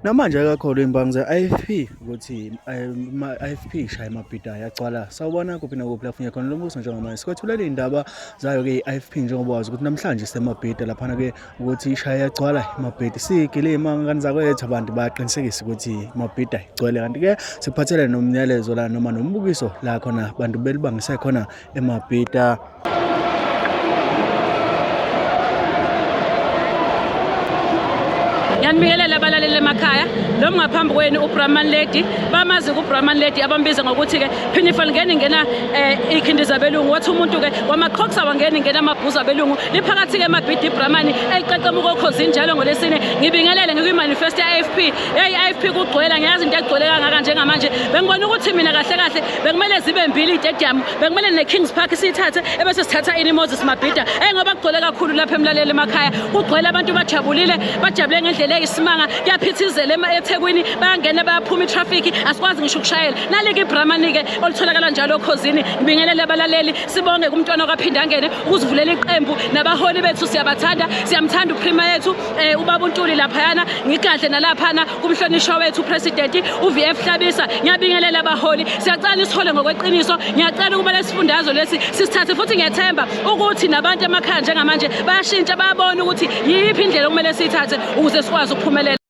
Namanje akakholwa imbangi ze-IFP ukuthi IFP ishaya emabhida yagcwala. Sawubona kuphi nakuphi lafunye khona lo mbuso njengamanje. Sikwethulela iy'ndaba zayo-ke i-IFP njengoba wazi ukuthi namhlanje isemabhida laphana-ke ukuthi ishaya yagcwala emabhida. Sigilima ngani zakwethu abantu bayaqinisekisa ukuthi emabhida igcwele. Kanti-ke sikuphathele nomyalezo la noma nombukiso la khona abantu belibangise khona emabhida. Ngiyanibingelela abalaleli emakhaya lo ngaphambi kwenu uBrahman Lady bamazi kuBrahman Lady abambiza ngokuthi ke Pinifal ngena ikhindiza belungu wathi umuntu ke wamaqhoqsa wangena amabhuza belungu liphakathi ke emabhidi iBrahman eyiqaqema ukokhozi njalo ngolesine ngibingelele ngikuyimanifest ye-IFP i-IFP kugcwele ngiyazi into egcwele kangaka njengamanje bengibona ukuthi mina kahle kahle bekumele zibe mbili stadium bekumele neKings Park sithathe ebese sithatha iNimoses mabhida ngoba kugcwele kakhulu lapha emlaleli emakhaya kugcwele abantu bajabule ngendlela isimanga kuyaphithizela eThekwini bayangena bayaphuma itraffic asikwazi ngisho ukushayela nalike iBrahman ke olitholakala njalo okhosini ngibingelele abalaleli sibonge kumntwana kwaphinda ngene ukuzivulela iqembu nabaholi bethu siyamthanda uPrima yethu ubaba uNtuli lapha yana ngigadle nalaphana kumhlonishwa wethu uPresident uVF Hlabisa ngiyabingelela abaholi siyacela isihole ngokweqiniso ngiyacela ukuba lesifundazwe lesi sisithathe futhi ngiyethemba ukuthi nabantu emakhaya njengamanje bayashintsha bayabona ukuthi yiphi indlela okumele siyithathe ukuze sikwazi ukuphumelela.